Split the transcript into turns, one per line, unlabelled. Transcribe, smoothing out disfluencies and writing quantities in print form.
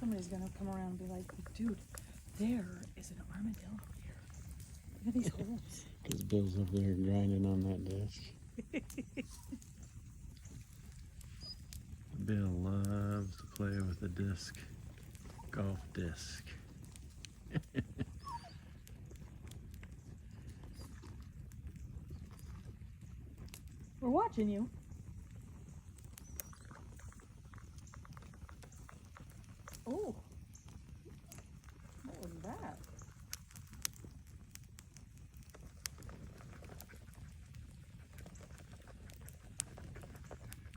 somebody's gonna come around and be like, dude, there is an armadillo here. Look at these holes.
Because Bill's up there grinding on that disc. Bill loves to play with the disc. Golf disc.
We're watching you.